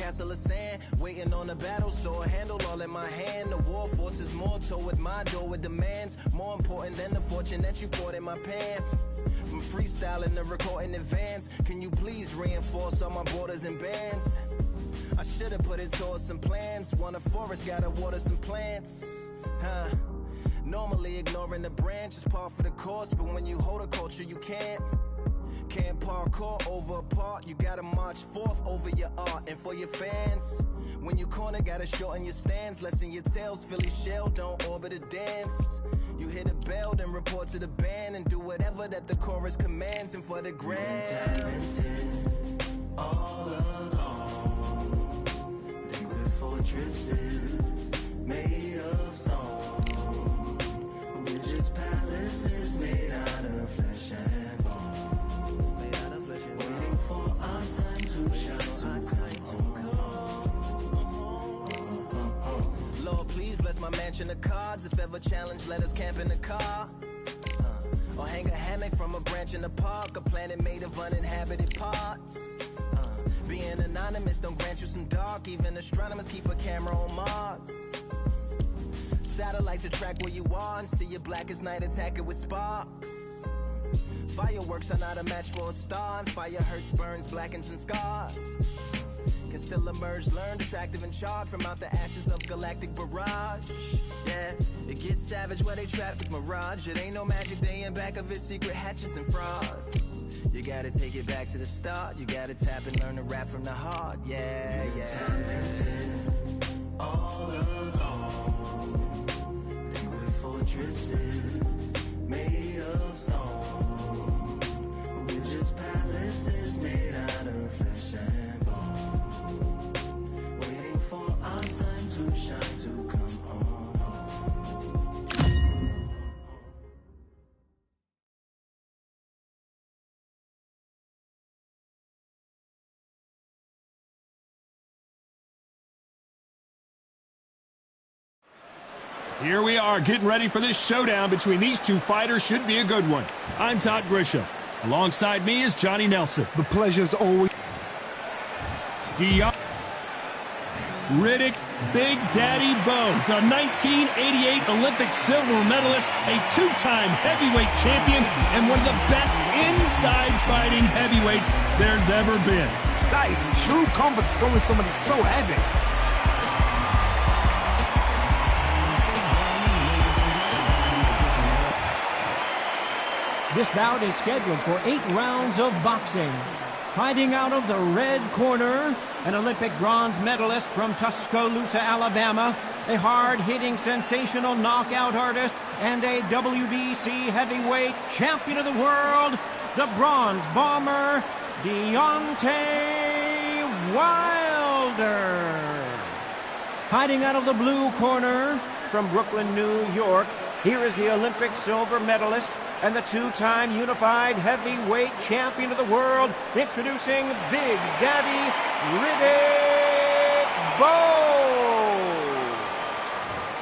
castle of sand, waiting on the battle, so a handle all in my hand. The war forces more toward my door with demands, more important than the fortune that you poured in my pan. From freestyling to recording advance, can you please reinforce all my borders and bands? I should've put it towards some plans. Want a forest, gotta water some plants. Normally ignoring the branch is par for the course, but when you hold a culture you can't parkour over a part. You gotta march forth over your art. And for your fans, when you corner, gotta shorten your stance. Lessen your tails, Philly shell, don't orbit a dance. You hit a bell, then report to the band, and do whatever that the chorus commands. And for the grand, talented all along, they with fortresses made of stone, with just palaces made out of flesh and bone, waiting for our time to shine, Lord, please bless my mansion of cards. If ever challenged, let us camp in the car. Or hang a hammock from a branch in the park, a planet made of uninhabited parts. Being anonymous don't grant you some dark. Even astronomers keep a camera on Mars. Satellite to track where you are and see your black as night, attack it with sparks. Fireworks are not a match for a star, and fire hurts, burns, blackens, and scars. Can still emerge, learned, attractive, and charred from out the ashes of galactic barrage. Yeah, it gets savage where they traffic mirage. It ain't no magic day in back of it, secret hatches and frauds. You gotta take it back to the start. You gotta tap and learn to rap from the heart. Yeah, yeah. Talented all along, they with fortresses made of stone, with just palaces made out of flesh and bone, waiting for our time to shine, to come home. Here we are, getting ready for this showdown between these two fighters. Should be a good one. I'm Todd Grisham. Alongside me is Johnny Nelson. The pleasure's always... Dion. Riddick, Big Daddy Bo, the 1988 Olympic silver medalist, a two-time heavyweight champion, and one of the best inside fighting heavyweights there's ever been. That is true combat, scoring somebody so heavy. This bout is scheduled for 8 rounds of boxing. Fighting out of the red corner, an Olympic bronze medalist from Tuscaloosa, Alabama, a hard-hitting, sensational knockout artist, and a WBC heavyweight champion of the world, the bronze bomber, Deontay Wilder. Fighting out of the blue corner, from Brooklyn, New York, here is the Olympic silver medalist and the two-time unified heavyweight champion of the world, introducing Big Daddy Riddick Bowe.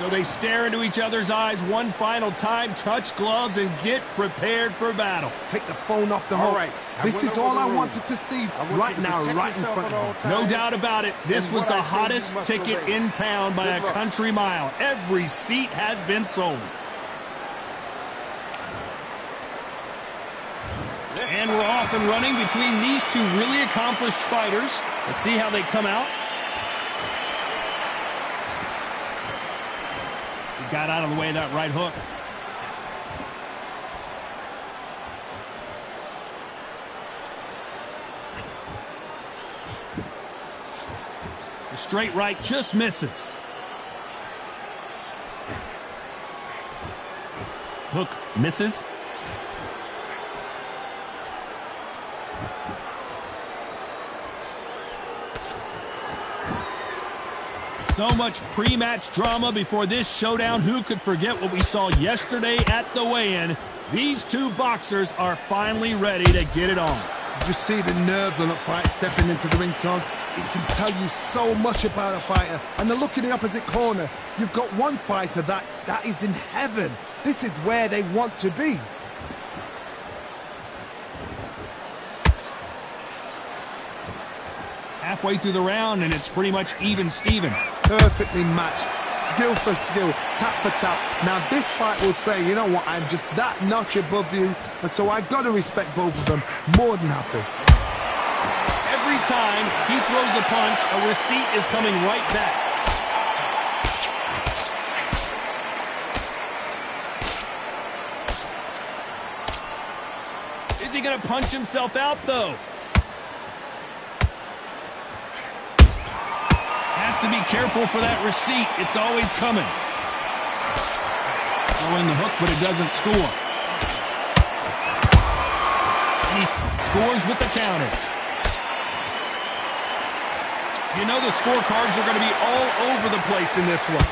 So they stare into each other's eyes one final time, touch gloves, and get prepared for battle. Take the phone off the hook. All right. This is all I wanted to see right now, right in front of me. No doubt about it, this was the hottest ticket in town by a country mile. Every seat has been sold. And we're off and running between these two really accomplished fighters. Let's see how they come out. He got out of the way of that right hook. The straight right just misses. Hook misses. So much pre-match drama before this showdown. Who could forget what we saw yesterday at the weigh-in? These two boxers are finally ready to get it on. Did you see the nerves on that fight stepping into the ring, Todd? It can tell you so much about a fighter. And the look in the opposite corner, you've got one fighter that is in heaven. This is where they want to be. Halfway through the round, and it's pretty much even Steven. Perfectly matched. Skill for skill, tap for tap. Now this fight will say, you know what, I'm just that notch above you, and so I've got to respect both of them. More than happy. Every time he throws a punch, a receipt is coming right back. Is he going to punch himself out, though? Has to be careful for that receipt. It's always coming. Throwing the hook, but it doesn't score. He scores with the counter. You know the scorecards are going to be all over the place in this one.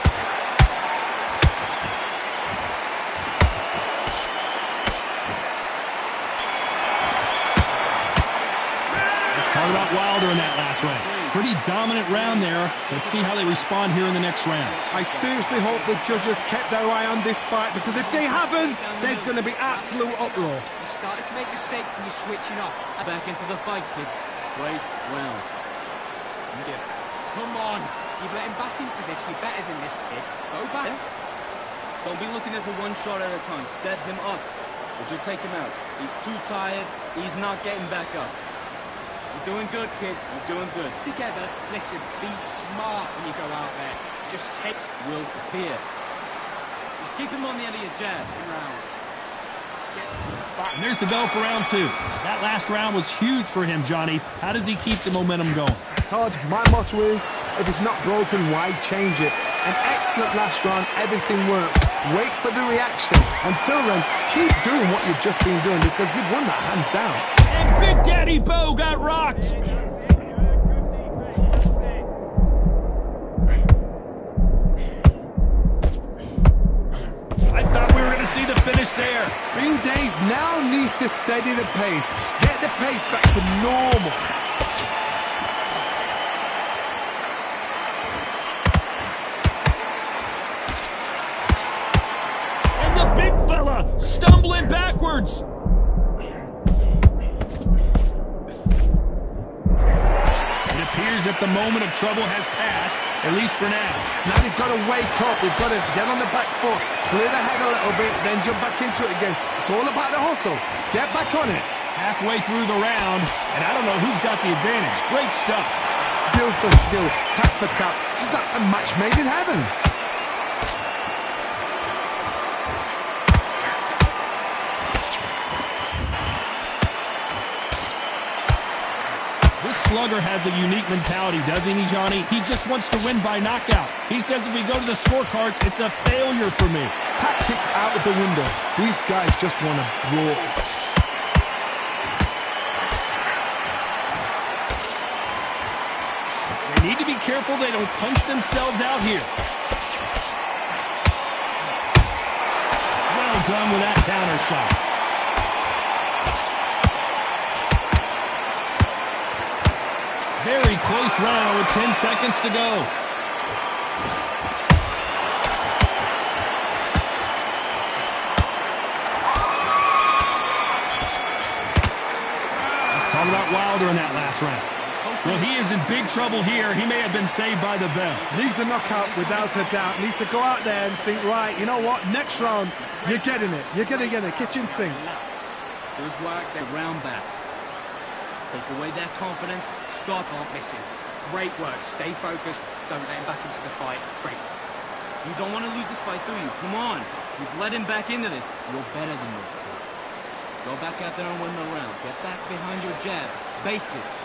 Let's talk about Wilder in that last round. Pretty dominant round there. Let's see how they respond here in the next round. I seriously hope the judges kept their eye on this fight, because if they haven't, there's going to be absolute uproar. You started to make mistakes and you're switching off. Back into the fight, kid. Great round. Yeah. Come on. You've let him back into this. You're better than this, kid. Go back. Yeah. Don't be looking at it for one shot at a time. Set him up. Or you'll take him out. He's too tired. He's not getting back up. You're doing good, kid. You're doing good. Together, listen, be smart when you go out there. Just take... will appear. Just keep him on the end of your jab. round. And there's the bell for round two. That last round was huge for him, Johnny. How does he keep the momentum going? Todd, my motto is, if it's not broken, why change it? An excellent last round, everything works. Wait for the reaction. Until then, keep doing what you've just been doing, because you've won that hands down. And Big Daddy Bo got rocked. I thought we were going to see the finish there. Bing Days now needs to steady the pace. Get the pace back to normal. And the big fella stumbling backwards. It appears that the moment of trouble has passed, at least for now. Now they've got to wake up. They've got to get on the back foot, clear the head a little bit, then jump back into it again. It's all about the hustle. Get back on it. Halfway through the round, and I don't know who's got the advantage. Great stuff. Skill for skill, tap for tap. Just like a match made in heaven. This slugger has a unique mentality, doesn't he, Johnny? He just wants to win by knockout. He says if we go to the scorecards, it's a failure for me. Tactics out of the window. These guys just want to brawl. They need to be careful they don't punch themselves out here. Well done with that counter shot. Very close round with 10 seconds to go. Let's talk about Wilder in that last round. Well, he is in big trouble here. He may have been saved by the bell. Needs a knockout without a doubt. Needs to go out there and think, right, you know what? Next round, you're getting it. You're going to get a kitchen sink. Good work, that round back. Take away that confidence. Stop, aren't missing. Great work. Stay focused. Don't let him back into the fight. Great. You don't want to lose this fight, do you? Come on. You've let him back into this. You're better than this, kid. Go back out there and win the round. Get back behind your jab. Basics.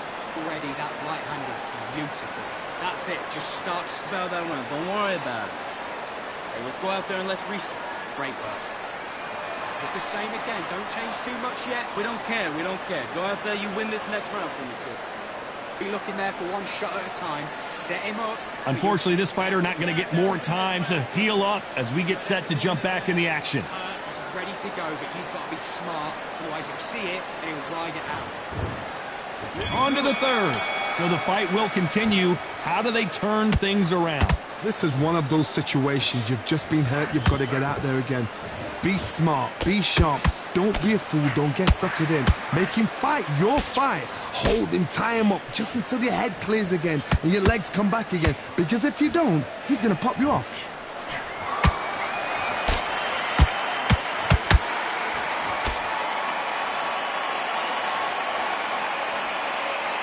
Already, that right hand is beautiful. That's it. Just start. Spell that round. Don't worry about it. Hey, let's go out there and let's reset. Great work. Just the same again. Don't change too much yet. We don't care. We don't care. Go out there. You win this next round for me, kid. Be looking there for one shot at a time. Set him up. Unfortunately, this fighter not going to get more time to heal up as we get set to jump back in the action. He's ready to go, but you've got to be smart. Otherwise, he'll see it and he'll ride it out. On to the third. So the fight will continue. How do they turn things around? This is one of those situations. You've just been hurt. You've got to get out there again. Be smart. Be sharp. Don't be a fool, don't get suckered in. Make him fight your fight. Hold him, tie him up, just until your head clears again and your legs come back again. Because if you don't, he's gonna pop you off.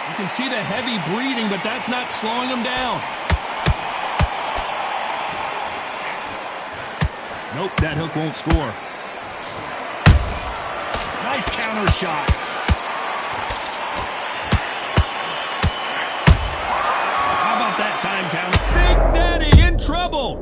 You can see the heavy breathing, but that's not slowing him down. Nope, that hook won't score. Nice counter shot. How about that time counter? Big Daddy in trouble.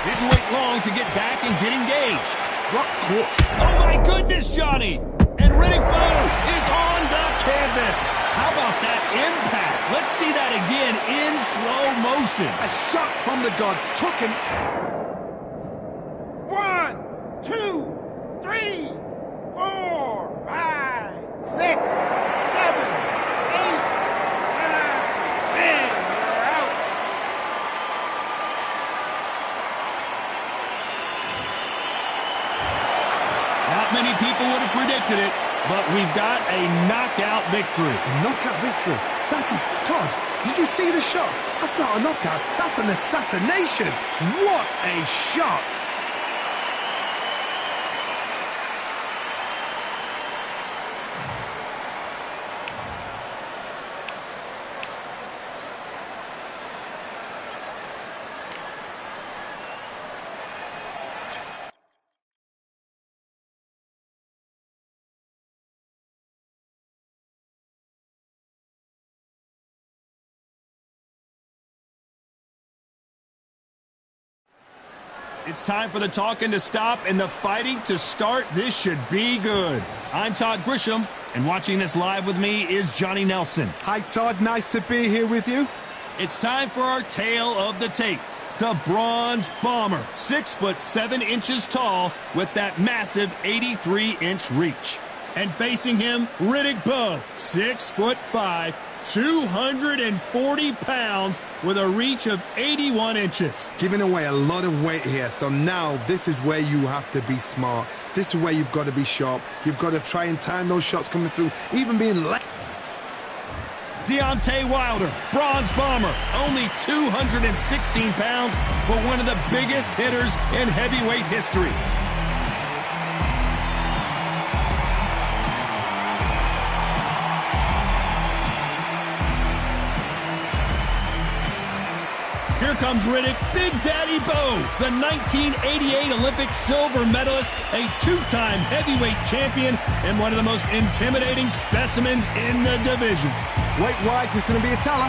Didn't wait long to get back and get engaged. What course? Oh my goodness, Johnny! And Riddick Bowe is on the canvas. How about that impact? Let's see that again in slow motion. A shot from the gods took him. 1, 2, 3, 4, 5, 6, 7, 8, 9, 10. You're out. Not many people would have predicted it, but we've got a knockout victory. A knockout victory? That is... Todd, did you see the shot? That's not a knockout. That's an assassination. What a shot. It's time for the talking to stop and the fighting to start. This should be good. I'm Todd Grisham, and watching this live with me is Johnny Nelson. Hi, Todd. Nice to be here with you. It's time for our tale of the tape. The Bronze Bomber, 6'7" tall with that massive 83-inch reach. And facing him, Riddick Bowe, 6'5", 240 pounds with a reach of 81 inches. Giving away a lot of weight here, so now this is where you have to be smart. This is where you've got to be sharp. You've got to try and time those shots coming through, even being late. Deontay Wilder, Bronze Bomber, only 216 pounds, but one of the biggest hitters in heavyweight history. Here comes Riddick, Big Daddy Bowe, the 1988 Olympic silver medalist, a two-time heavyweight champion, and one of the most intimidating specimens in the division. Weight-wise, it's going to be a teller.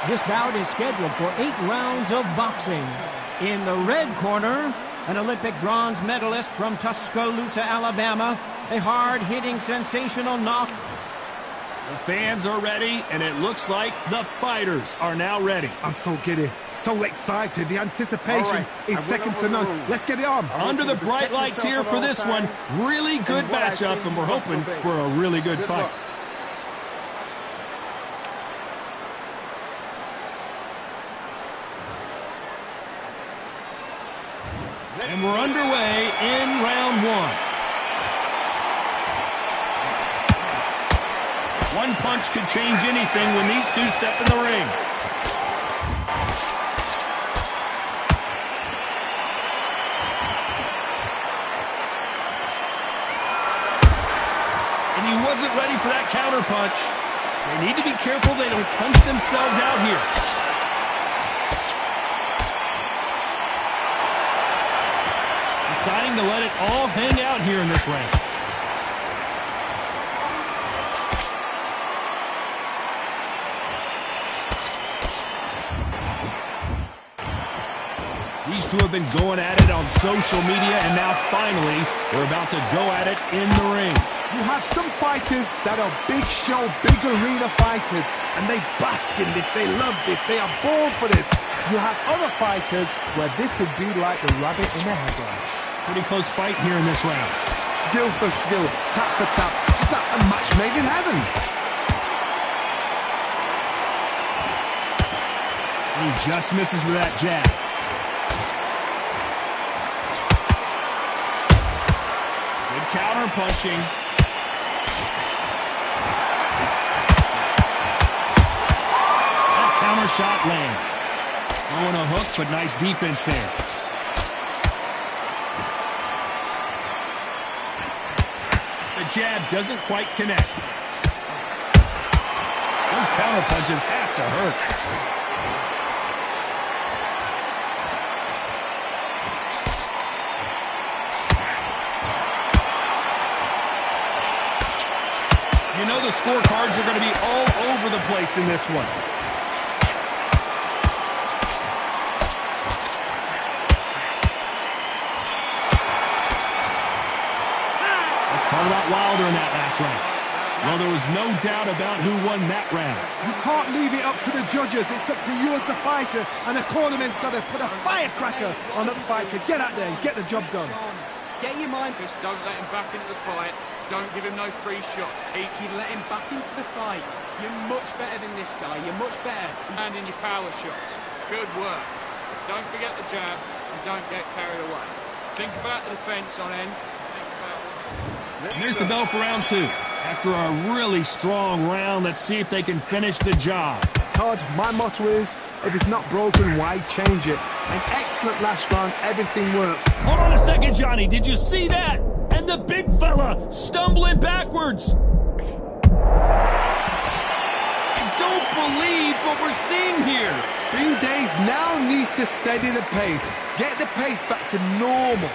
This bout is scheduled for 8 rounds of boxing. In the red corner, an Olympic bronze medalist from Tuscaloosa, Alabama, a hard-hitting sensational knock. The fans are ready, and it looks like the fighters are now ready. I'm so giddy, so excited. The anticipation is second to none. Let's get it on. Under the bright lights here for this one. Really good matchup, and we're hoping for a really good fight. And we're underway in round one. One punch could change anything when these two step in the ring. And he wasn't ready for that counter punch. They need to be careful they don't punch themselves out here. Deciding to let it all hang out here in this round. These two have been going at it on social media, and now finally, they're about to go at it in the ring. You have some fighters that are big show, big arena fighters, and they bask in this, they love this, they are born for this. You have other fighters where this would be like the rabbit in the headlights. Pretty close fight here in this round. Skill for skill, tap for tap, just like a match made in heaven. He just misses with that jab. Good counter punching. That counter shot lands. Throwing a hook, but nice defense there. The jab doesn't quite connect. Those counter punches have to hurt. You know the scorecards are going to be all over the place in this one. Let's talk about Wilder in that last round. Well, there was no doubt about who won that round. You can't leave it up to the judges. It's up to you as the fighter, and the cornerman's got to put a firecracker on that fighter. Get out there and get the job done. Get your mind. Just don't let him back into the fight. Don't give him no free shots. You let him back into the fight. You're much better than this guy. You're much better. Hand in your power shots. Good work. Don't forget the jab and don't get carried away. Think about the defense on end. And there's the bell for round 2. After a really strong round, let's see if they can finish the job. Todd, my motto is, if it's not broken, why change it? An excellent last round, everything works. Hold on a second, Johnny. Did you see that? And the big fella stumbling backwards. I don't believe what we're seeing here. Bean Days now needs to steady the pace. Get the pace back to normal.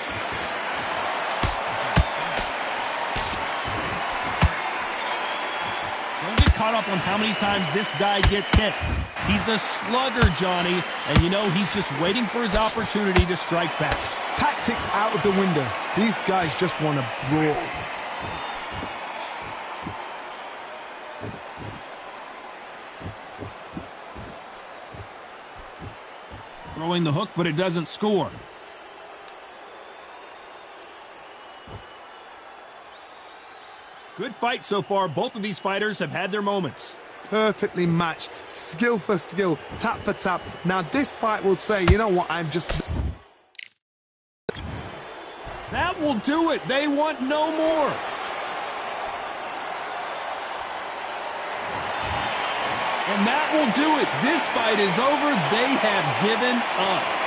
Caught up on how many times this guy gets hit. He's a slugger, Johnny, and you know he's just waiting for his opportunity to strike back. Tactics out of the window. These guys just want to brawl. Throwing the hook, but it doesn't score. Good fight so far. Both of these fighters have had their moments. Perfectly matched. Skill for skill. Tap for tap. Now this fight will say, you know what, I'm just... That will do it. They want no more. And that will do it. This fight is over. They have given up.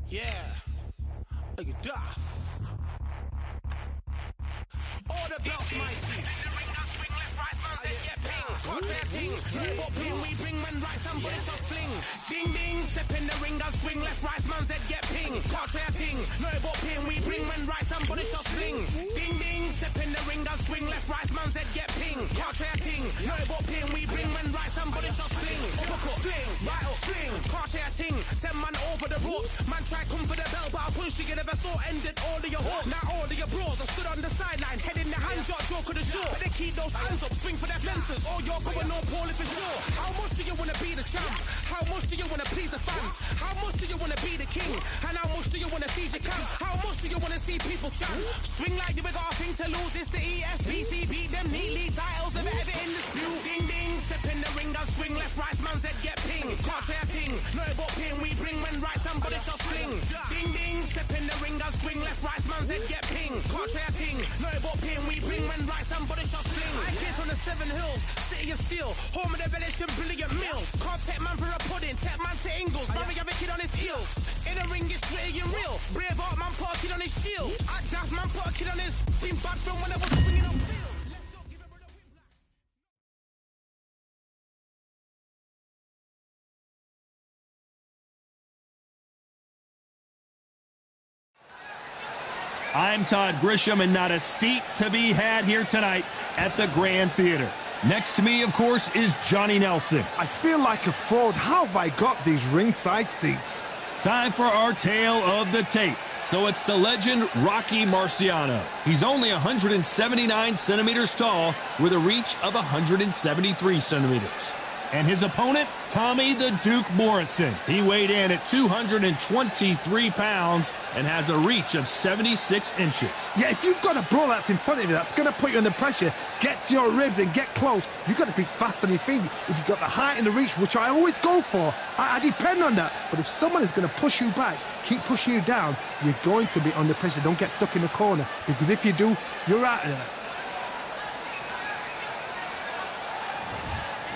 Yeah, look at Duff. All the belts, mighty. In the ring, I swing left, right, man, said get ping. Contract ting, no but ping, we bring man right, somebody shots fling. Ding ding, step in the ring, I swing left, right, man, said get ping. Contract ting, no but ping, we bring man right, somebody shots fling. Ding ding, step in the ring, I swing left, right, man, said get ping. Contract ting, no but ping, we bring man right, somebody shots fling. Uppercut, fling, right up, fling. Contract ting, send man over the ropes. Man try come for the bell, but I punch you never saw ended all of your hopes. Now all of your bros are stood on the sideline, head in the hand, shot, choke of the shore. But they keep those hands up, swing for their fences. Or you're going no poorly for sure. How much do you want to be the champ? How much do you want to please the fans? How much do you want to be the king? And how much do you want to feed your camp? How much do you want to see people chant? Swing like you got a thing to lose. It's the ESBC, beat them neatly. Titles never ever in dispute. Ding ding, step in the ring, I swing left, right, man's head get ping. Can't try a ting, no but ping. We bring when right, somebody shot fling. Ding ding, step in the ring, I swing left, right, man's head get ping. Can't try a ting, no but ping. We bring when right, somebody shot fling. I came from the 7 Hills, city of steel, home of the village and brilliant meals. Can't take man for a pudding, take man to Ingles. Barry have a kid on his heels. In the ring, it's gritty and real. Brave art man put a kid on his shield. At Daft man put a kid on his. Been bad from when I was swinging up field. I'm Todd Grisham, and not a seat to be had here tonight at the Grand Theater. Next to me, of course, is Johnny Nelson. I feel like a fraud. How have I got these ringside seats? Time for our tale of the tape. So it's the legend Rocky Marciano. He's only 179 centimeters tall with a reach of 173 centimeters. And his opponent, Tommy the Duke Morrison. He weighed in at 223 pounds and has a reach of 76 inches. Yeah, if you've got a brawler that's in front of you, that's going to put you under pressure, get to your ribs and get close, you've got to be fast on your feet. If you've got the height and the reach, which I always go for, I depend on that. But if someone is going to push you back, keep pushing you down, you're going to be under pressure. Don't get stuck in the corner, because if you do, you're out of there.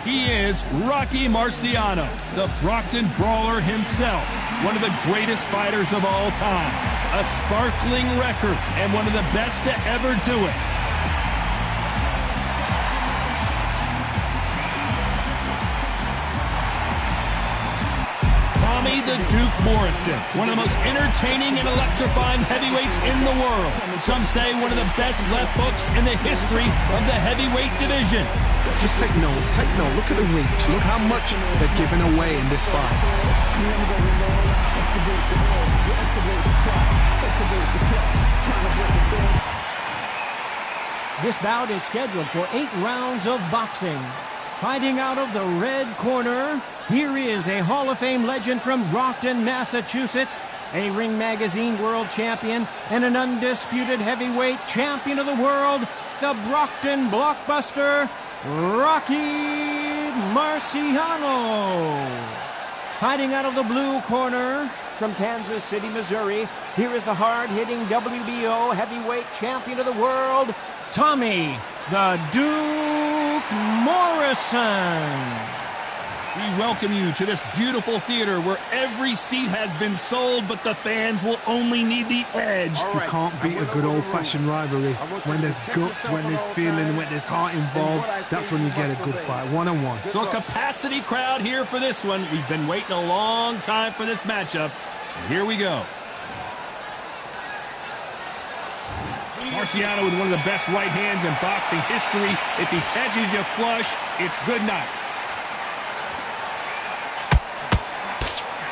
He is Rocky Marciano, the Brockton Brawler himself, one of the greatest fighters of all time, a sparkling record, and one of the best to ever do it. Tommy the Duke Morrison, one of the most entertaining and electrifying heavyweights in the world. Some say one of the best left hooks in the history of the heavyweight division. Just take note, look at the reach, look how much they're giving away in this fight. This bout is scheduled for 8 rounds of boxing. Fighting out of the red corner, here is a Hall of Fame legend from Brockton, Massachusetts, a Ring Magazine world champion, and an undisputed heavyweight champion of the world, the Brockton blockbuster, Rocky Marciano. Fighting out of the blue corner, from Kansas City, Missouri, here is the hard-hitting WBO heavyweight champion of the world, Tommy the Duke Morrison. We welcome you to this beautiful theater where every seat has been sold, but the fans will only need the edge. You can't beat a good old-fashioned rivalry. When there's guts, when there's feeling, when there's heart involved, that's when you get a good fight, one-on-one. So a capacity crowd here for this one. We've been waiting a long time for this matchup. And here we go. Marciano with one of the best right hands in boxing history. If he catches you flush, it's good night.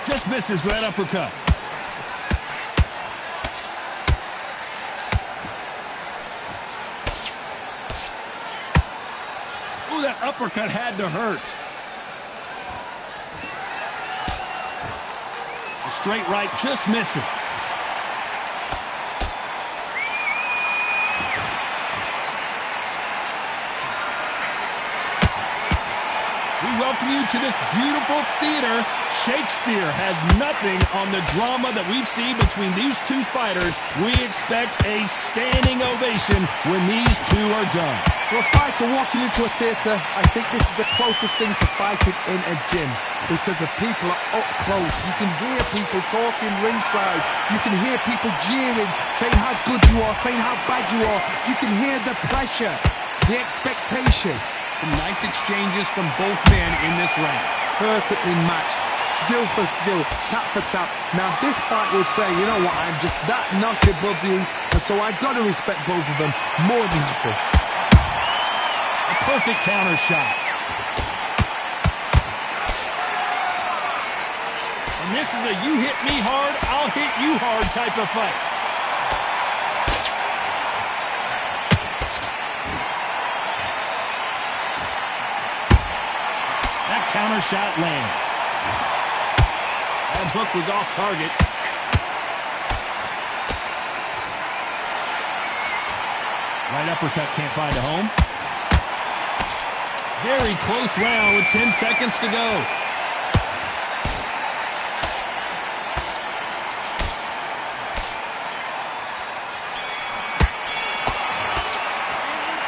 Just misses right uppercut. Ooh, that uppercut had to hurt. A straight right just misses. We welcome you to this beautiful theater. Shakespeare has nothing on the drama that we've seen between these two fighters. We expect a standing ovation when these two are done. For a fighter walking into a theatre, I think this is the closest thing to fighting in a gym, because the people are up close. You can hear people talking ringside. You can hear people jeering, saying how good you are, saying how bad you are. You can hear the pressure, the expectation. Some nice exchanges from both men in this round. Perfectly matched, skill for skill, tap for tap. Now this fight will say, you know what, I'm just that notch above you, and so I've got to respect both of them more than equal. A perfect counter shot. And this is a you hit me hard, I'll hit you hard type of fight. Counter shot lands. That hook was off target. Right uppercut can't find a home. Very close round with 10 seconds to go.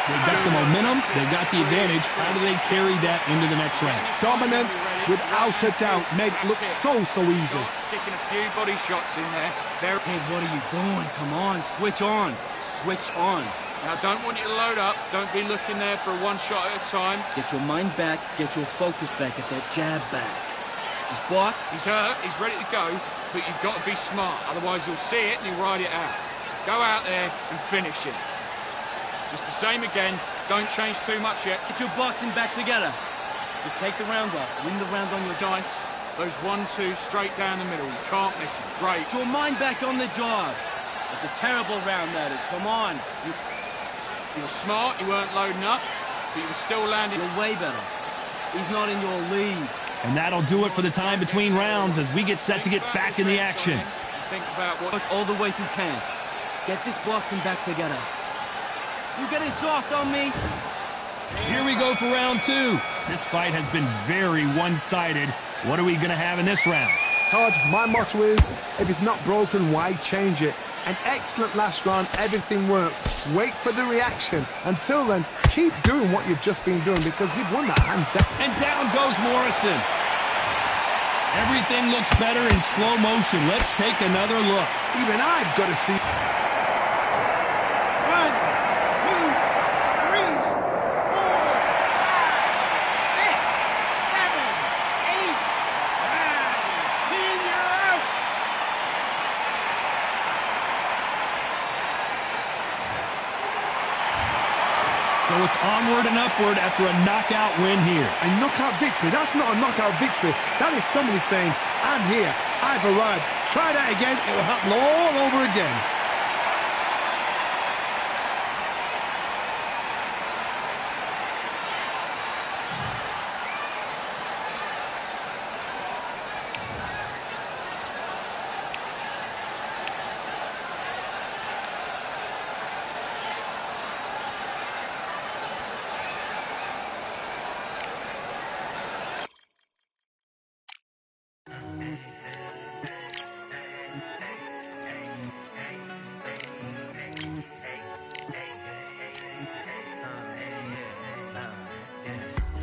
They've got the momentum, they've got the advantage. How do they carry that into the next round? Dominance, without a doubt, made it look so easy. Sticking a few body shots in there. Hey, what are you doing? Come on, switch on. Switch on. Now, don't want you to load up. Don't be looking there for one shot at a time. Get your mind back, get your focus back, get that jab back. He's blocked. He's hurt, he's ready to go, but you've got to be smart. Otherwise, he'll see it and he'll ride it out. Go out there and finish it. Just the same again. Don't change too much yet. Get your boxing back together. Just take the round off. Win the round on your dice. Those 1-2 straight down the middle. You can't miss it. Great. Get your mind back on the job. It's a terrible round, that is. Come on. You were smart, you weren't loading up, but you were still landing. You're way better. He's not in your league. And that'll do it for the time between rounds as we get set to get back in the action. Think about what... Look all the way through camp. Get this boxing back together. You're getting soft on me. Here we go for round 2. This fight has been very one-sided. What are we going to have in this round? Todd, my motto is, if it's not broken, why change it? An excellent last round, everything works. Wait for the reaction. Until then, keep doing what you've just been doing because you've won that hands down. And down goes Morrison. Everything looks better in slow motion. Let's take another look. Even I've got to see... 1, 2, 3, 4, 5, 6, 7, 8, 9, 10, you're out. So it's onward and upward after a knockout win here. A knockout victory? That's not a knockout victory. That is somebody saying, I'm here, I've arrived. Try that again, it will happen all over again.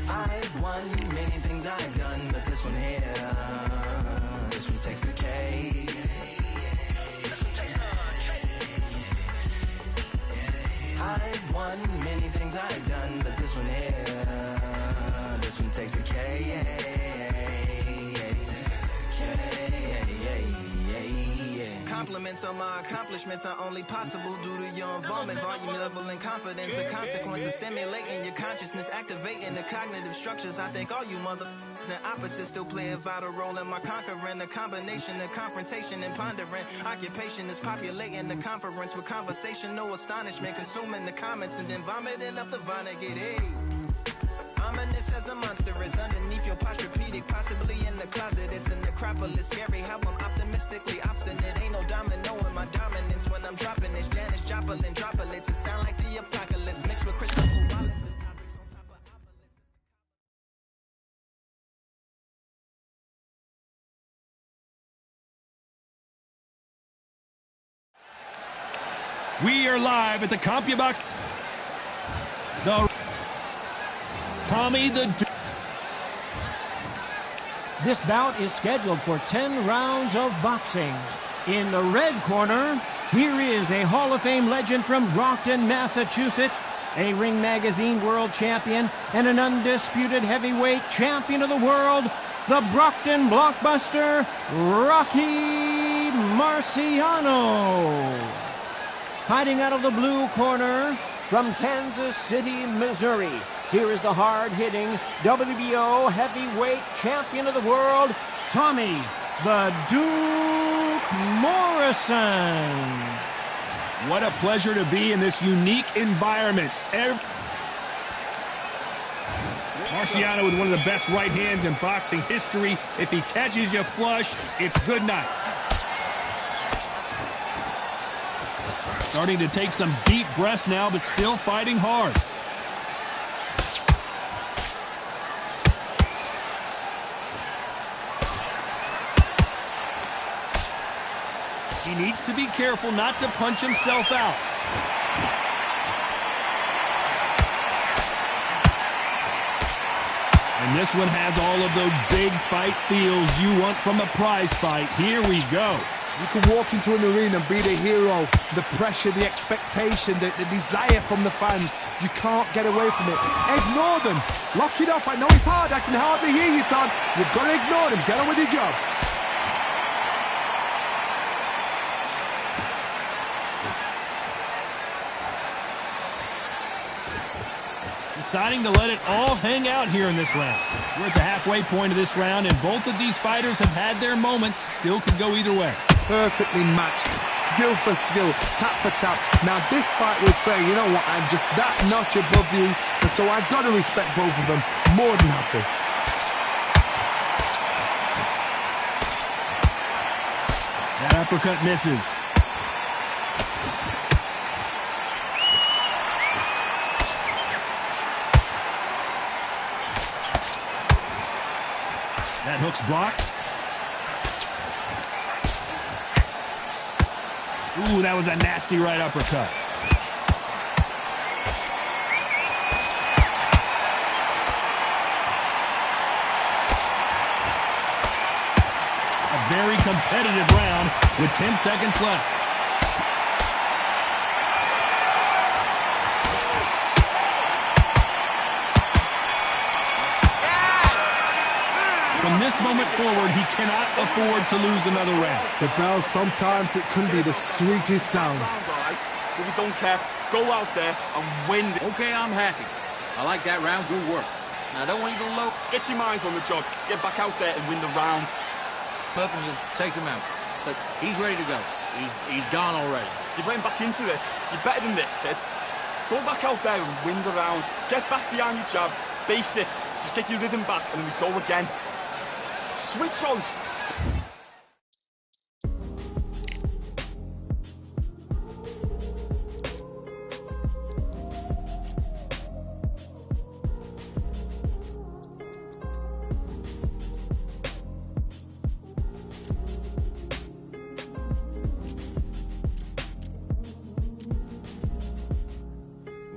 I've won many things I've done, but this one here, this one takes the cake. I've won many things I've done, but this one here, this one takes the cake. Compliments on my accomplishments are only possible due to your involvement, volume, level, and confidence. The consequences stimulating your consciousness, activating the cognitive structures. I think all you mother and opposites still play a vital role in my conquering. The combination of confrontation and pondering. Occupation is populating the conference with conversation, no astonishment, consuming the comments and then vomiting up the Vonnegut. Hey. Ominous as a monster is underneath your posturepedic, possibly in the closet. It's a necropolis, scary how I'm optimistically obstinate. Ain't no domino in my dominance when I'm dropping this. Janis Joplin droplets, it sound like the apocalypse mixed with Christopher Wallace's topics on top of We are live at the CompuBox. Tommy the Duke. This bout is scheduled for 10 rounds of boxing. In the red corner, here is a Hall of Fame legend from Brockton, Massachusetts, a Ring Magazine world champion, and an undisputed heavyweight champion of the world, the Brockton blockbuster, Rocky Marciano. Fighting out of the blue corner, from Kansas City, Missouri, here is the hard-hitting WBO heavyweight champion of the world, Tommy the Duke Morrison. What a pleasure to be in this unique environment. Marciano with one of the best right hands in boxing history. If he catches you flush, it's good night. Starting to take some deep breaths now, but still fighting hard. He needs to be careful not to punch himself out. And this one has all of those big fight feels you want from a prize fight. Here we go. You can walk into an arena and be the hero. The pressure, the expectation, the desire from the fans. You can't get away from it. Ignore them. Lock it off. I know it's hard. I can hardly hear you, Todd. You've got to ignore them. Get on with your job. Deciding to let it all hang out here in this round. We're at the halfway point of this round, and both of these fighters have had their moments. Still could go either way. Perfectly matched, skill for skill, tap for tap. Now this fight will say, you know what, I'm just that notch above you, and so I've got to respect both of them. More than happy. That uppercut misses. That hook's blocked. Ooh, that was a nasty right uppercut. A very competitive round with 10 seconds left. From this moment forward, he cannot afford to lose another round. The bell, sometimes it can be the sweetest sound. But we don't care. Go out there and win. Okay, I'm happy. I like that round. Good work. Now, I don't want you to low. Get your minds on the job. Get back out there and win the round. Up and you'll take him out. But he's ready to go. He's gone already. You're getting back into this. You're better than this, kid. Go back out there and win the round. Get back behind your jab. Basics. Just get your rhythm back and then we go again. Switch on.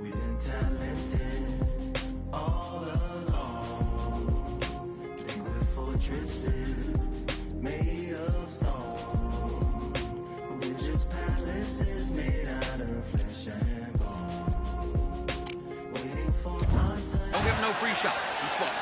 We've been talented all along. Think we're fortresses made of stone, but we're just palaces made out of flesh and bone. Waiting for our time. Don't give no free shots. You smart.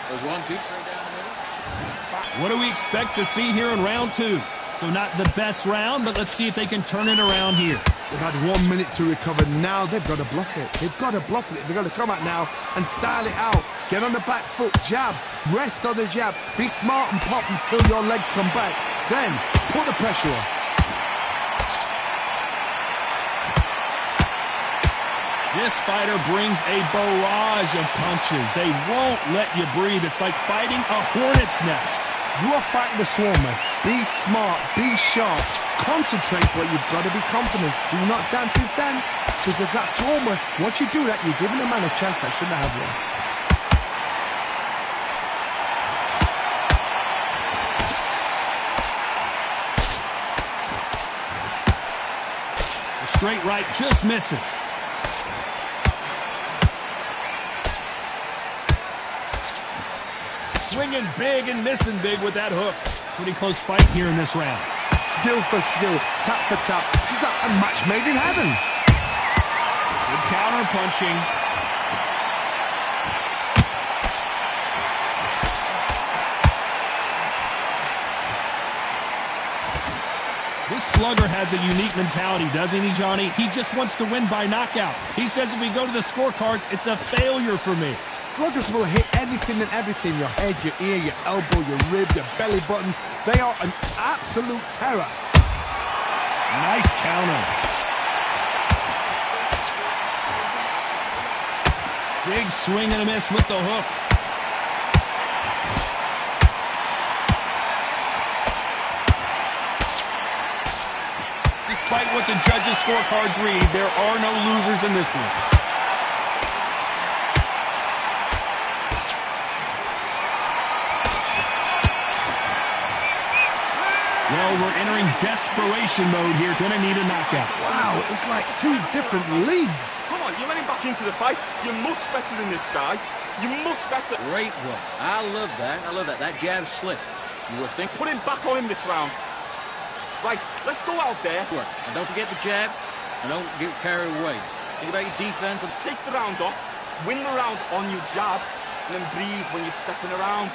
There's 1, 2, 3 down the middle. What do we expect to see here in round 2? So not the best round, but let's see if they can turn it around here. They've had 1 minute to recover. Now they've got to bluff it. They've got to bluff it. They've got to come out now and style it out. Get on the back foot, jab, rest on the jab. Be smart and pop until your legs come back. Then put the pressure on. This fighter brings a barrage of punches. They won't let you breathe. It's like fighting a hornet's nest. You are fighting the swarmer. Be smart, be sharp, concentrate, but you've got to be confident. Do not dance his dance, because that swarmer, once you do that, you're giving a man a chance that shouldn't have one. The straight right just misses. Swinging big and missing big with that hook. Pretty close fight here in this round. Skill for skill, tap for tap. She's like a match made in heaven. Good counter punching. This slugger has a unique mentality, doesn't he, Johnny? He just wants to win by knockout. He says if we go to the scorecards, it's a failure for me. Sluggers will hit anything and everything. Your head, your ear, your elbow, your rib, your belly button. They are an absolute terror. Nice counter. Big swing and a miss with the hook. Despite what the judges' scorecards read, there are no losers in this one. Well, we're entering desperation mode here. Gonna need a knockout. Wow, it's like 2 different leagues. Come on, you're letting back into the fight. You're much better than this guy. You're much better. Great work. I love that. I love that. That jab's slick. You were thinking. Put him back on him this round. Right, let's go out there. Work. And don't forget the jab. And don't get carried away. Think about your defense. Let's take the round off. Win the round on your jab. And then breathe when you're stepping around.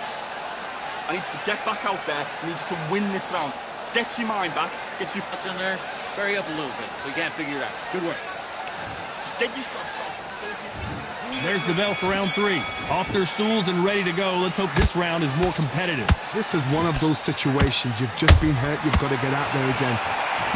I need you to get back out there. I need you to win this round. Get your mind back. Get your... That's in there. Bury up a little bit so you can't figure it out. Good work. Just get your shots off. There's the bell for round 3. Off their stools and ready to go. Let's hope this round is more competitive. This is one of those situations. You've just been hurt. You've got to get out there again.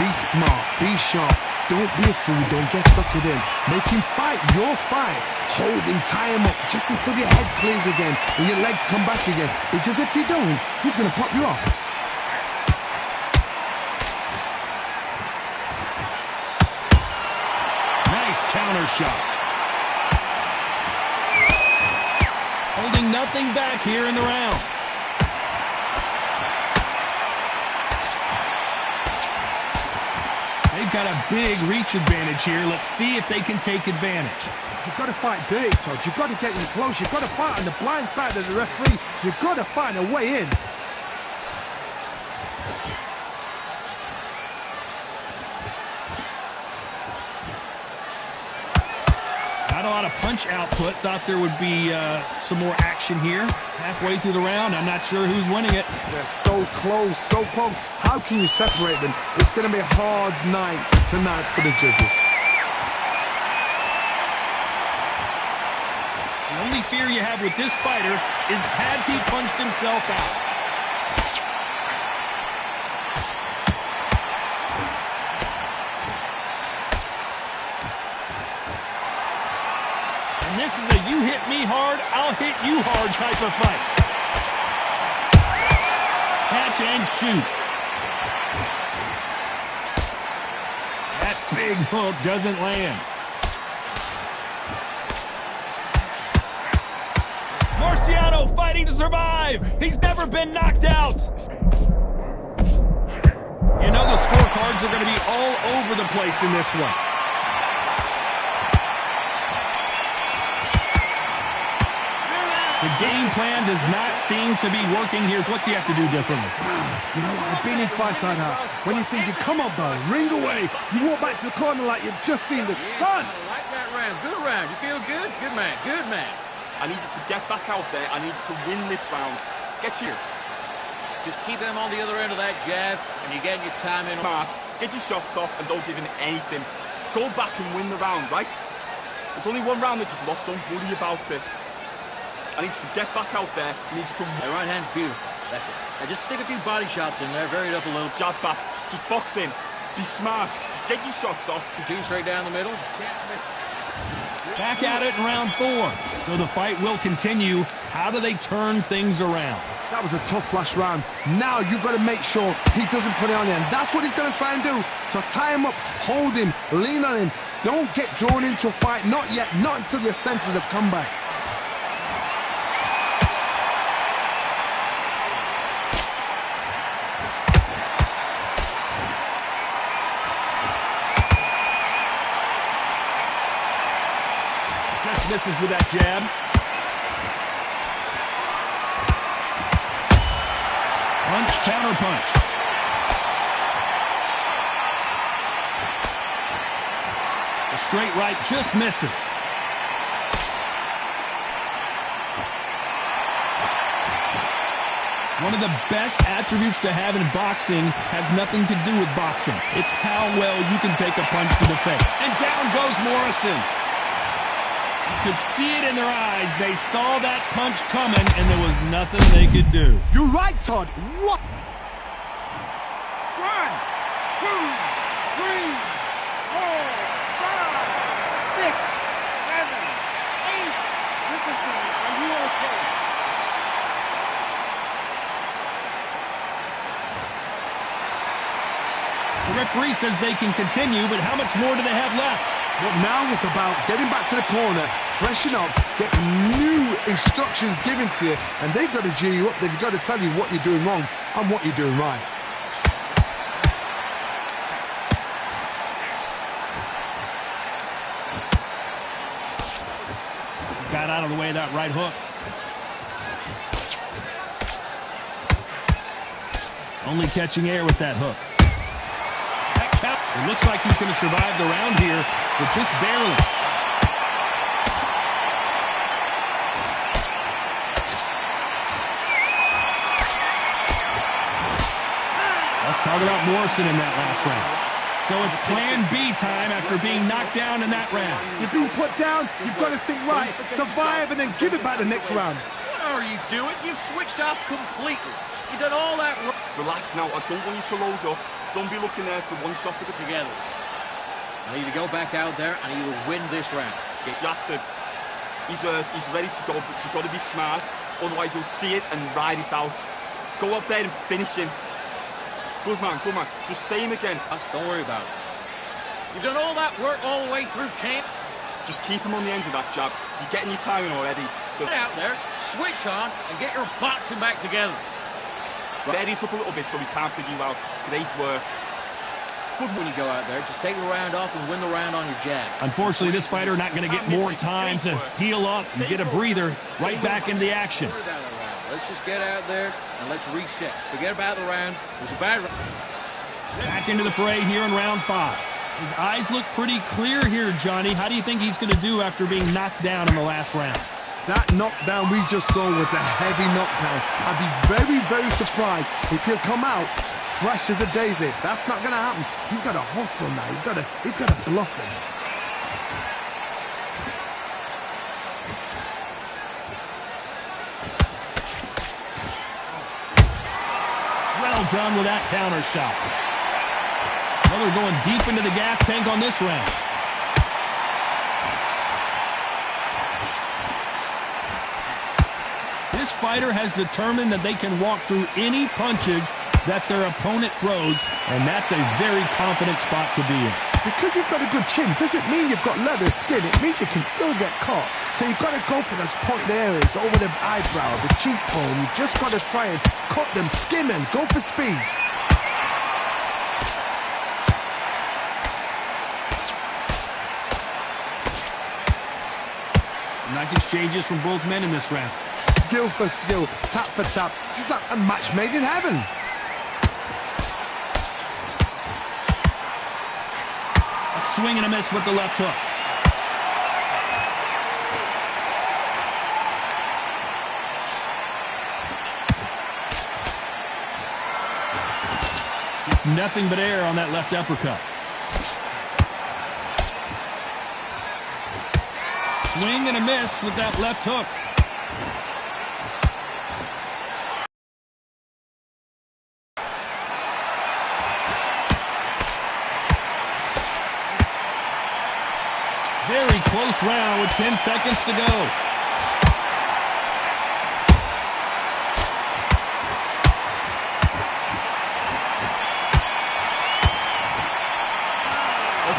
Be smart. Be sharp. Don't be a fool. Don't get suckered in. Make him fight your fight. Hold him, tie him up just until your head clears again and your legs come back again. Because if you don't, he's going to pop you off. Nice counter shot. Holding nothing back here in the round. They've got a big reach advantage here. Let's see if they can take advantage. You've got to fight dirty, Todd. You've got to get in close. You've got to fight on the blind side of the referee. You've got to find a way in. Not a lot of punch output. Thought there would be some more action here. Halfway through the round, I'm not sure who's winning it. They're so close, so close. How can you separate them? It's going to be a hard night tonight for the judges. The only fear you have with this fighter is, has he punched himself out? And this is a you hit me hard, I'll hit you hard type of fight. Catch and shoot. That big hook doesn't land. Marciano fighting to survive. He's never been knocked out. You know the scorecards are going to be all over the place in this one. The game plan does not seem to be working here. What's he have to do differently? You know what? I've been in fights like that. When you're thinking, come on, bro, ring away. You walk back to the corner like you've just seen the sun. I like that round. Good round. You feel good? Good man. Good man. I need you to get back out there. I need you to win this round. Get you. Just keep them on the other end of that jab, and you're getting your time in. Smart. Get your shots off and don't give in anything. Go back and win the round, right? There's only one round that you've lost. Don't worry about it. I need you to get back out there. I need you to... That right hand's beautiful. That's it. Now just stick a few body shots in there, vary it up a little. Jab back. Just box in. Be smart. Just get your shots off. Two straight down the middle. Just can't miss it. Back at it in round 4. So the fight will continue. How do they turn things around? That was a tough last round. Now you've got to make sure he doesn't put it on you. And that's what he's going to try and do. So tie him up, hold him, lean on him. Don't get drawn into a fight. Not yet. Not until your senses have come back. Misses with that jab. Punch, counter punch. The straight right just misses. One of the best attributes to have in boxing has nothing to do with boxing. It's how well you can take a punch to the face. And down goes Morrison. Could see it in their eyes. They saw that punch coming, and there was nothing they could do. You're right, Todd. What? 1, 2, 3, 4, 5, 6, 7, 8. Listen to me. Are you okay? The referee says they can continue, but how much more do they have left? But now it's about getting back to the corner, freshen up, get new instructions given to you, and they've got to G you up. They've got to tell you what you're doing wrong and what you're doing right. Got out of the way of that right hook. Only catching air with that hook. It looks like he's going to survive the round here, but just barely. Let's talk about Morrison in that last round. So it's plan B time after being knocked down in that round. You've been put down, you've got to think right, survive and then give it back the next round. What are you doing? You've switched off completely. You've done all that. Relax now. I don't want you to load up. Don't be looking there for one shot at the Together. I need to go back out there and you will win this round. Get shattered. He's hurt. He's ready to go, but you've got to be smart. Otherwise, you'll see it and ride it out. Go out there and finish him. Good man, good man. Just say him again. Don't worry about it. You've done all that work all the way through camp. Just keep him on the end of that jab. You're getting your timing already. Get out there, switch on, and get your boxing back together. Ready it up a little bit so we can't figure you out. Great work. Good when you go out there. Just take the round off and win the round on your jab. Unfortunately, this fighter not going to get more time to heal up and get a breather right back into the action. Let's just get out there and let's reset. Forget about the round. It was a bad round. Back into the fray here in round 5. His eyes look pretty clear here, Johnny. How do you think he's going to do after being knocked down in the last round? That knockdown we just saw was a heavy knockdown. I'd be very, very surprised if he'll come out fresh as a daisy. That's not going to happen. He's got to hustle now. He's got to bluff him. Well done with that counter shot. Well, they're going deep into the gas tank on this round. This fighter has determined that they can walk through any punches that their opponent throws, and that's a very confident spot to be in. Because you've got a good chin doesn't mean you've got leather skin. It means you can still get caught. So you've got to go for those pointed areas over the eyebrow, the cheekbone. You've just got to try and cut them, skim them, go for speed. Nice exchanges from both men in this round. Skill for skill, tap for tap, just like a match made in heaven. A swing and a miss with the left hook. It's nothing but air on that left uppercut. Swing and a miss with that left hook. Very close round with 10 seconds to go.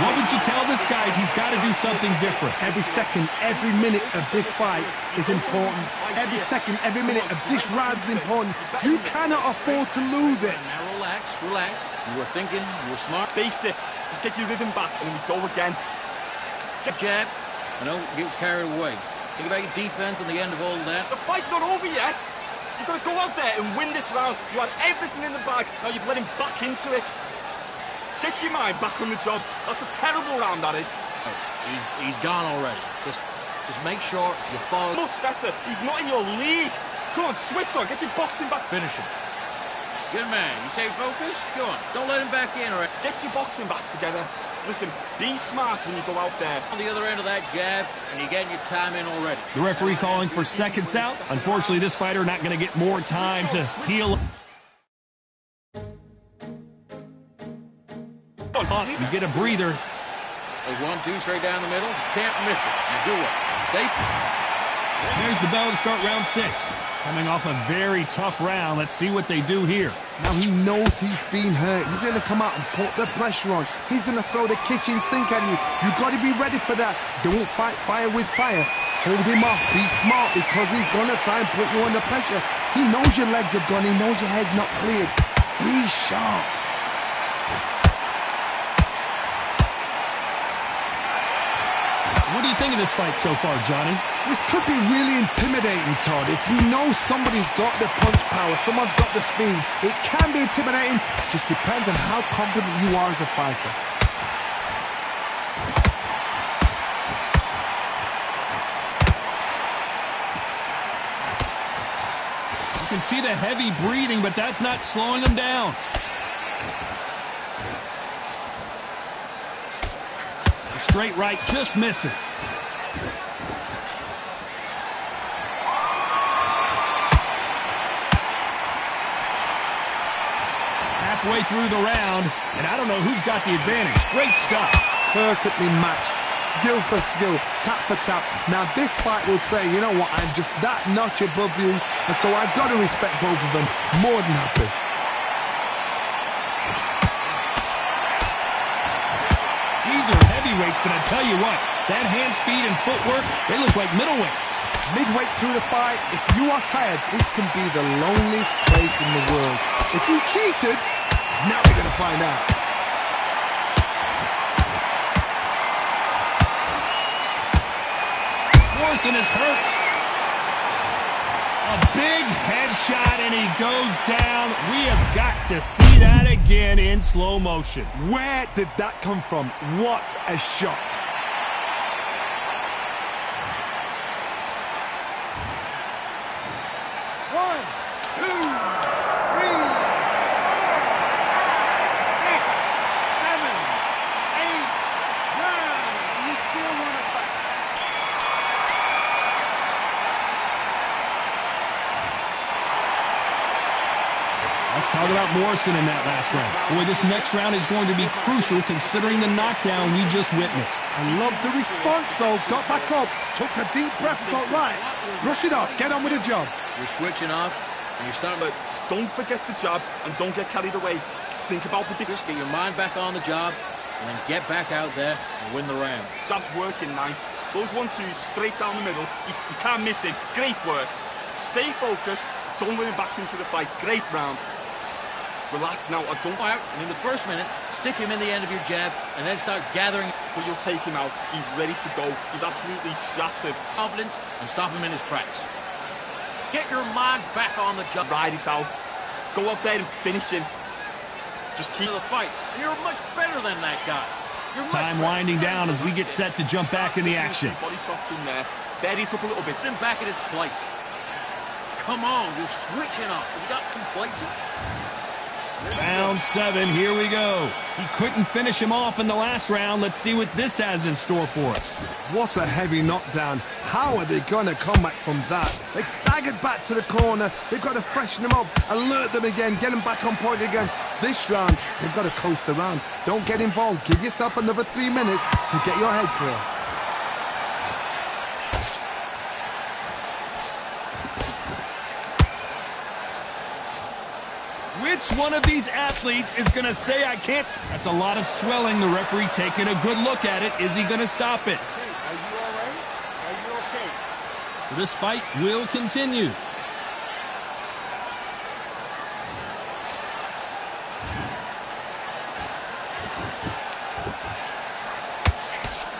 What would you tell this guy? He's got to do something different. Every second, every minute of this fight is important. Every second, every minute of this round is important. You cannot afford to lose it. Now relax, relax. You were thinking, you were smart. Basics. Just get your rhythm back and then we go again. Get jab, and don't get carried away. Think about your defense and the end of all of that. The fight's not over yet. You've got to go out there and win this round. You had everything in the bag. Now you've let him back into it. Get your mind back on the job. That's a terrible round, that is. Oh, he's gone already. Just make sure you follow. Much better. He's not in your league. Come on, switch on. Get your boxing back. Finish him. Good man. You say focus? Go on. Don't let him back in, all right? Get your boxing back together. Listen, be smart when you go out there. On the other end of that jab, and you're getting your time in already. The referee calling for seconds out. Unfortunately, this fighter not going to get more time to heal. You get a breather. There's 1-2 straight down the middle. Can't miss it. You do it. Safe. There's the bell to start round 6. Coming off a very tough round. Let's see what they do here. Now he knows he's been hurt. He's going to come out and put the pressure on. He's going to throw the kitchen sink at you. You've got to be ready for that. Don't fight fire with fire. Hold him off. Be smart because he's going to try and put you under pressure. He knows your legs are gone. He knows your head's not cleared. Be sharp. What do you think of this fight so far, Johnny? This could be really intimidating, Todd. If you know somebody's got the punch power, someone's got the speed, it can be intimidating. Just depends on how confident you are as a fighter. You can see the heavy breathing, but that's not slowing him down. straight right, just misses. Halfway through the round, and I don't know who's got the advantage. Great stuff. Perfectly matched. Skill for skill, tap for tap. Now this fight will say, you know what, I'm just that notch above you, and so I've got to respect both of them. More than happy. These are heavyweights, but I tell you what, that hand speed and footwork, they look like middleweights. Midway through the fight, if you are tired, this can be the loneliest place in the world. If you cheated, now we're going to find out. Morrison is hurt. A big headshot, and he goes down. We have got to see that again in slow motion. Where did that come from? What a shot. Let's talk about Morrison in that last round. Boy, this next round is going to be crucial considering the knockdown we just witnessed. I love the response, though. Got back up, took a deep breath, thought, right, brush it off, get on with the job. You're switching off, and you're starting to... Don't forget the jab, and don't get carried away. Think about the... Just get your mind back on the job, and then get back out there and win the round. Jab's working nice. Those 1-2s straight down the middle. You can't miss it. Great work. Stay focused. Don't let him back into the fight. Great round. Relax now, I don't... Out, and in the first minute, stick him in the end of your jab, and then start gathering... But you'll take him out. He's ready to go. He's absolutely shattered. Confidence, and stop him in his tracks. Get your mind back on the job. Ride it out. Go out there and finish him. Just keep... the fight. You're much better than that guy. Time winding down as we get set to jump back in the action. Body shots in there. Bury it up a little bit. Send him back at his place. Come on, you're switching off. You got complacent. Round 7, here we go. He couldn't finish him off in the last round. Let's see what this has in store for us. What a heavy knockdown. How are they going to come back from that? They staggered back to the corner. They've got to freshen them up, alert them again, get them back on point again. This round, they've got to coast around. Don't get involved. Give yourself another 3 minutes to get your head clear. Which one of these athletes is going to say I can't? That's a lot of swelling. The referee taking a good look at it. Is he going to stop it? Hey, are you all right? Are you okay? So this fight will continue.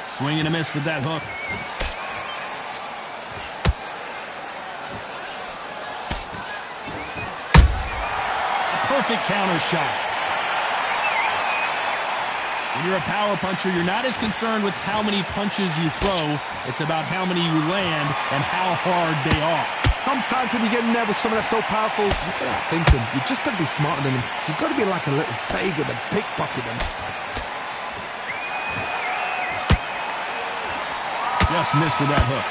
Swing and a miss with that hook. Perfect counter shot. When you're a power puncher, you're not as concerned with how many punches you throw. It's about how many you land and how hard they are. Sometimes when you get nervous, someone that's so powerful, you've got to think them. You've just got to be smarter than them. You've got to be like a little Fagin and pickpocket them. Just missed with that hook.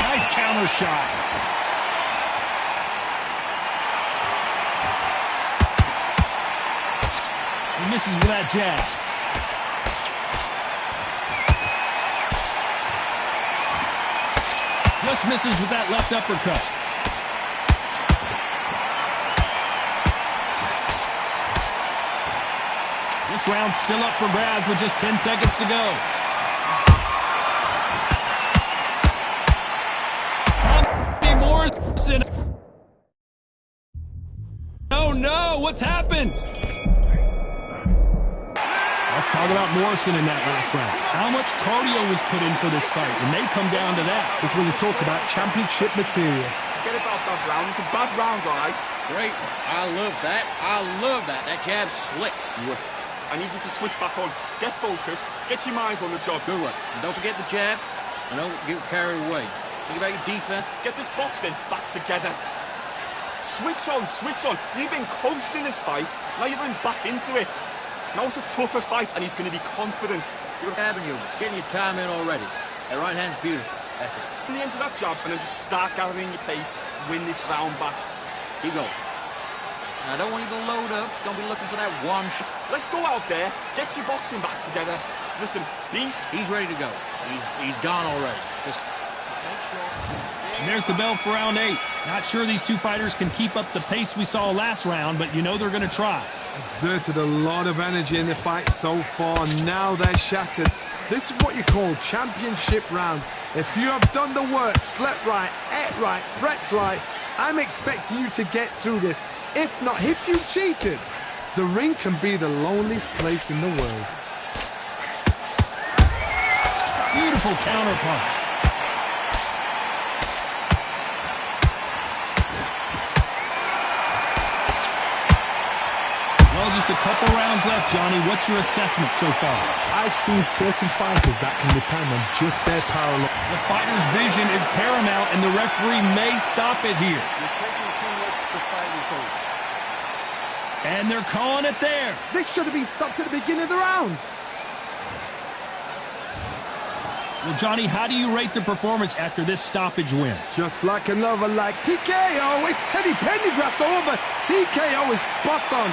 Nice counter shot. He misses with that jab. Just misses with that left uppercut. This round's still up for grabs with just 10 seconds to go. Tommy Morrison. Oh no, what's happened? Let's talk about Morrison in that last round. How much cardio was put in for this fight? It may come down to that. This is when you talk about championship material. Forget about that round. It's a bad round, all right? Great. I love that. I love that. That jab's slick. I need you to switch back on. Get focused. Get your minds on the job. Good one. And don't forget the jab. And don't get carried away. Think about your defense. Get this boxing back together. Switch on, switch on. You've been coasting this fight. Now you're going back into it. Now it's a tougher fight, and he's going to be confident. What's happening? You getting your time in already. That right hand's beautiful. That's it. In the end of that jab, and then just start gathering your pace, win this round back. Keep going. I don't want you to load up. Don't be looking for that one shot. Let's go out there, get your boxing back together. Listen, he's ready to go. He's gone already. Just make sure. And there's the bell for round 8. Not sure these two fighters can keep up the pace we saw last round, but you know they're going to try. Exerted a lot of energy in the fight so far. Now they're shattered. This is what you call championship rounds. If you have done the work, slept right, ate right, prepped right, I'm expecting you to get through this. If not, if you've cheated, the ring can be the loneliest place in the world. Beautiful counterpunch. Well, just a couple rounds left, Johnny. What's your assessment so far? I've seen certain fighters that can depend on just their power. The fighter's vision is paramount, and the referee may stop it here. You're taking too much to fight is over. And they're calling it there. This should have been stopped at the beginning of the round. Well, Johnny, how do you rate the performance after this stoppage win? Just like another, like TKO. It's Teddy Pendergrass over. TKO is spot on.